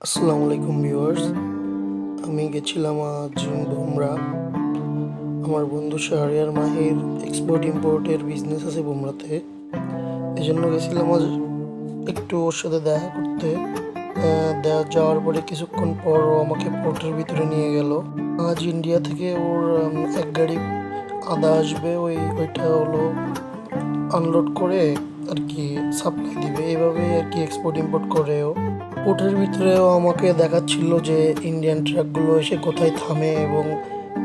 আসসালামু আলাইকুম ভিউয়ার্স। আমি গেছিলাম আজ বুমরা। আমার বন্ধু শাহরিয়ার মাহির এক্সপোর্ট ইম্পোর্টের বিজনেস আছে বুমরাতে, এই জন্য গেছিলাম আজ একটু ওর সাথে দেখা করতে। যাওয়ার পরে কিছুক্ষণ পর ও আমাকে পোর্টের ভিতরে নিয়ে গেল। আজ ইন্ডিয়া থেকে ওর এক গাড়ি আদা আসবে, ওইটা হলো আনলোড করে আর কি সাপ্লাই দিবে। এইভাবেই আর কি এক্সপোর্ট ইম্পোর্ট করে ও। পোর্টের ভিতরেও আমাকে দেখাচ্ছিল যে ইন্ডিয়ান ট্রাকগুলো এসে কোথায় থামে এবং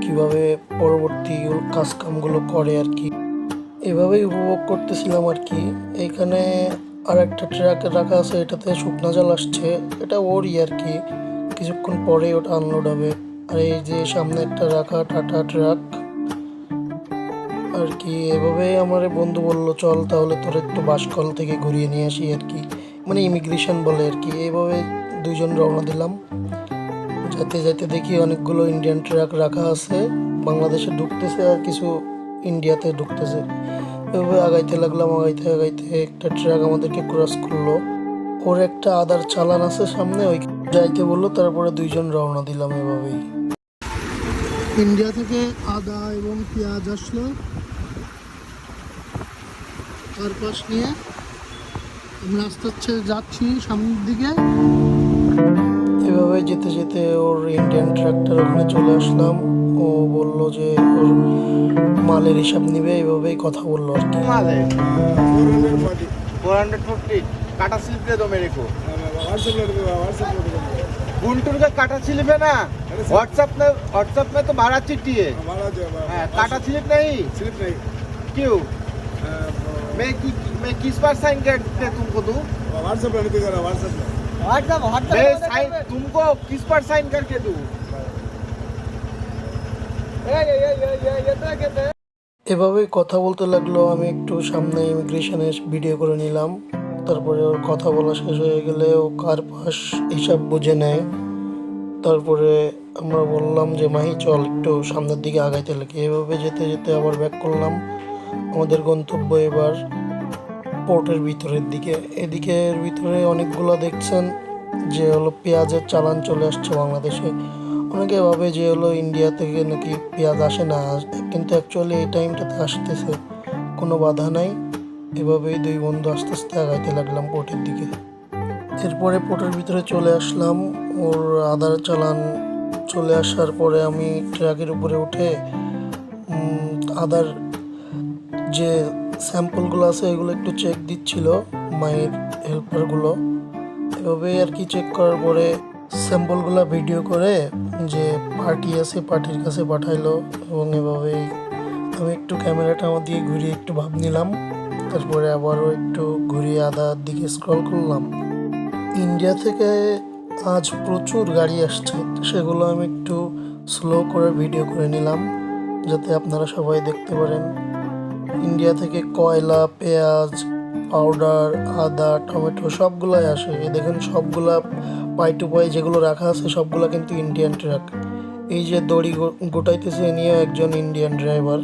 কিভাবে পরবর্তী কাজকামগুলো করে আর কি। এভাবেই উপভোগ করতেছিলাম আর কি। এইখানে আর একটা ট্রাক রাখা আছে, এটাতে শুকনা জল আসছে, এটা ওরই আর কি। কিছুক্ষণ পরে ওটা আনলোড হবে। আর এই যে সামনে একটা রাখা টাটা ট্রাক আর কি। এভাবেই আমার বন্ধু বলল, চল তাহলে তোর একটু বাসকল থেকে ঘুরিয়ে নিয়ে আসি আর কি, মানে ইমিগ্রেশন বলে আর কি। এইভাবে দুইজন রওনা দিলাম। যেতে যেতে দেখি অনেকগুলো ইন্ডিয়ান ট্রাক রাখা আছে, বাংলাদেশে ঢুকতেছে আর কিছু ইন্ডিয়াতে ঢুকতেছে। এভাবে আগাইতে লাগলাম, আগাইতে আগাইতে একটা ট্রাক আমাদেরকে ক্রস করলো। ওর একটা আদার চালান আছে সামনে, ওই যাইতে বললো, তারপরে দুইজন রওনা দিলাম এভাবেই। ইন্ডিয়া থেকে আদা এবং পেঁয়াজ আসলো তার পাশ নিয়ে। আমরা আস্তে আস্তে যাচ্ছি সামনের দিকে। এভাবে যেতে যেতে ওর ইন্ডিয়ান ট্রাকটার ওখানে চলে আসলাম। ও বলল যে ওর মালের হিসাব নিবে, এভাবেই কথা বললো আর কি। माल है 440 काटा स्लिप दे दो मेरे को। गुंटूर का काटा स्लिप है ना, व्हाट्सएप में तो 12 चिट्ठी है। हाँ, काटा स्लिप नहीं क्यों? मैं किस बार साइन करते तुमको दूं? मैं साइन तुमको किस बार साइन करके दूं? এভাবেই কথা বলতে লাগলো। আমি একটু সামনে ইমিগ্রেশনে ভিডিও করে নিলাম। তারপরে ওর কথা বলা শেষ হয়ে গেলে ও কার পাস হিসাব বুঝে নেয়। তারপরে আমরা বললাম যে মাহি চল একটু সামনের দিকে আগাইতে লাগে। এভাবে যেতে যেতে আবার ব্যাক করলাম। আমাদের গন্তব্য এবার পোর্টের ভিতরের দিকে। এদিকের ভিতরে অনেকগুলো দেখছেন যে হলো পেঁয়াজের চালান চলে আসছে বাংলাদেশে। অনেকে ভাবে যে হলো ইন্ডিয়া থেকে নাকি পেঁয়াজ আসে না, কিন্তু অ্যাকচুয়ালি এই টাইমটাতে আসতেছে, কোনো বাধা নাই। এভাবেই দুই বন্ধু আস্তে আস্তে আগাইতে লাগলাম পোর্টের দিকে। এরপরে পোর্টের ভিতরে চলে আসলাম। ওর আদার চালান চলে আসার পরে আমি ট্রাকের উপরে উঠে আদার যে স্যাম্পলগুলো আছে এগুলো একটু চেক দিচ্ছিল মায়ের হেল্পারগুলো। এভাবেই আর কি চেক করার পরে স্যাম্পলগুলো ভিডিও করে যে পার্টি আছে পার্টির কাছে পাঠাইলো। এবং এভাবেই আমি একটু ক্যামেরাটা আমার দিয়ে ঘুরিয়ে একটু ভাব নিলাম। তারপরে আবারও একটু ঘুরিয়ে আদার দিকে স্ক্রল করলাম। ইন্ডিয়া থেকে আজ প্রচুর গাড়ি আসছে, সেগুলো আমি একটু স্লো করে ভিডিও করে নিলাম যাতে আপনারা সবাই দেখতে পারেন। ইন্ডিয়া থেকে কয়লা, পেঁয়াজ, পাউডার, আদা, টমেটো সবগুলাই আসে। এই দেখেন সবগুলা পাই টু পাই যেগুলো রাখা আছে সবগুলা কিন্তু ইন্ডিয়ান ট্রাক। এই যে দড়ি গোটাইতেছে নিয়ে একজন ইন্ডিয়ান ড্রাইভার,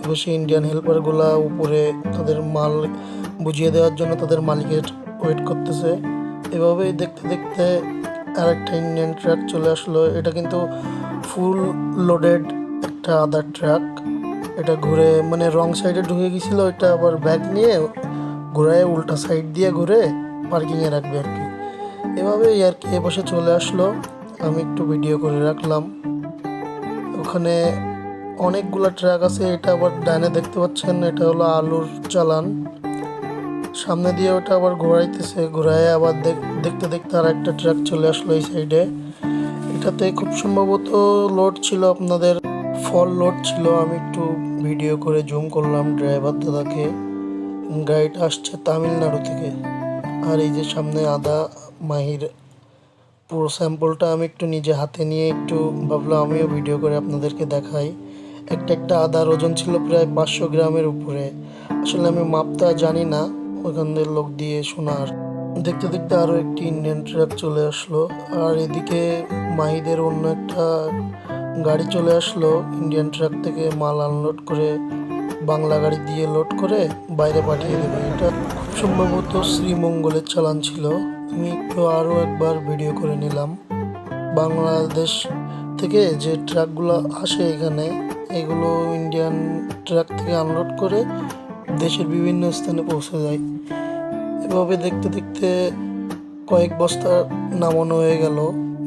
এবং সেই ইন্ডিয়ান হেল্পারগুলা উপরে তাদের মাল বুঝিয়ে দেওয়ার জন্য তাদের মালিকের ওয়েট করতেছে। এভাবেই দেখতে দেখতে আরেকটা ইন্ডিয়ান ট্রাক চলে আসলো। এটা কিন্তু ফুল লোডেড একটা আদার ট্রাক। এটা ঘুরে মানে রং সাইডে ঢুকে গেছিল, এটা আবার ব্যাগ নিয়ে ঘুরায় উল্টা সাইড দিয়ে ঘুরে পার্কিংয়ে রাখবে আর কি। এভাবেই আর কি এপাশে চলে আসলো। আমি একটু ভিডিও করে রাখলাম। ওখানে অনেকগুলা ট্রাক আছে। এটা আবার ডানে দেখতে পাচ্ছেন, এটা হলো আলুর চালান। সামনে দিয়ে ওটা আবার ঘোরাইতেছে, ঘোরায় আবার দেখতে দেখতে আর একটা ট্রাক চলে আসলো এই সাইডে। এটাতে খুব সম্ভবত লোড ছিল, আপনাদের ফল লোড ছিল। আমি একটু ভিডিও করে জুম করলাম ড্রাইভার দাদাকে। গাড়িটা আসছে তামিলনাড়ু থেকে। আর এই যে সামনে আদা মাহির পুরো স্যাম্পলটা আমি একটু নিজে হাতে নিয়ে একটু ভাবলাম আমিও ভিডিও করে আপনাদেরকে দেখাই। একটা একটা আদার ওজন ছিল প্রায় 500 গ্রামের উপরে। আসলে আমি মাপটা জানি না, ওখানদের লোক দিয়ে শোনার। দেখতে দেখতে আরও একটি ইন্ডিয়ান ট্রাক চলে আসলো। আর এদিকে মাহিদের অন্য একটা গাড়ি চলে আসলো, ইন্ডিয়ান ট্রাক থেকে মাল আনলোড করে বাংলা গাড়ি দিয়ে লোড করে বাইরে পাঠিয়ে দেবে। এটা খুব সম্ভবত শ্রীমঙ্গলের চালান ছিল। আমি একটু আরও একবার ভিডিও করে নিলাম। বাংলাদেশ থেকে যে ট্রাকগুলো আসে এখানে, এগুলো ইন্ডিয়ান ট্রাক থেকে আনলোড করে দেশের বিভিন্ন স্থানে পৌঁছে যায়। এভাবে দেখতে দেখতে কয়েক বস্তা নামানো হয়ে গেল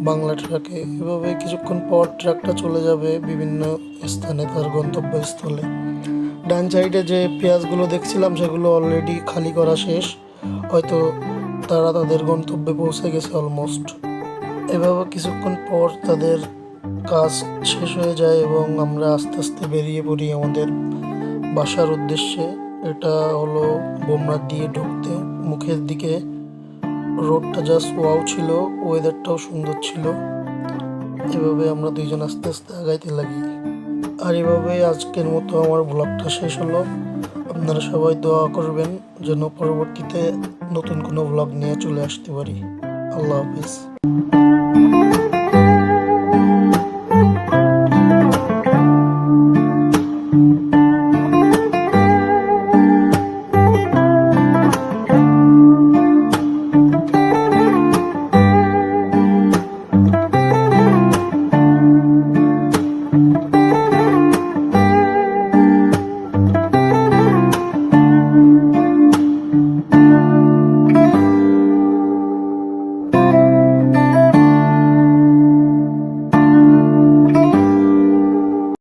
বাংলা ট্রাকে। এভাবে কিছুক্ষণ পর ট্রাকটা চলে যাবে বিভিন্ন স্থানে, তার গন্তব্যস্থলে। ডান সাইডে যে পেঁয়াজগুলো দেখছিলাম সেগুলো অলরেডি খালি করা শেষ, হয়তো তারা তাদের গন্তব্যে পৌঁছে গেছে অলমোস্ট। এভাবে কিছুক্ষণ পর তাদের কাজ শেষ হয়ে যায় এবং আমরা আস্তে আস্তে বেরিয়ে পড়ি আমাদের বাসার উদ্দেশ্যে। এটা হলো বোমরা দিয়ে ঢুকতে মুখের দিকে। রোডটা জাস্ট ওয়াও ছিল, ওয়েদারটাও সুন্দর ছিল। এভাবে আমরা দুইজন আস্তে আস্তে আগাইতে লাগি। আর এভাবে আজকের মতো আমার ব্লগটা শেষ হলো। আপনারা সবাই দোয়া করবেন যেন পরবর্তীতে নতুন কোনো ব্লগ নিয়ে চলে আসতে পারি। আল্লাহ হাফিজ।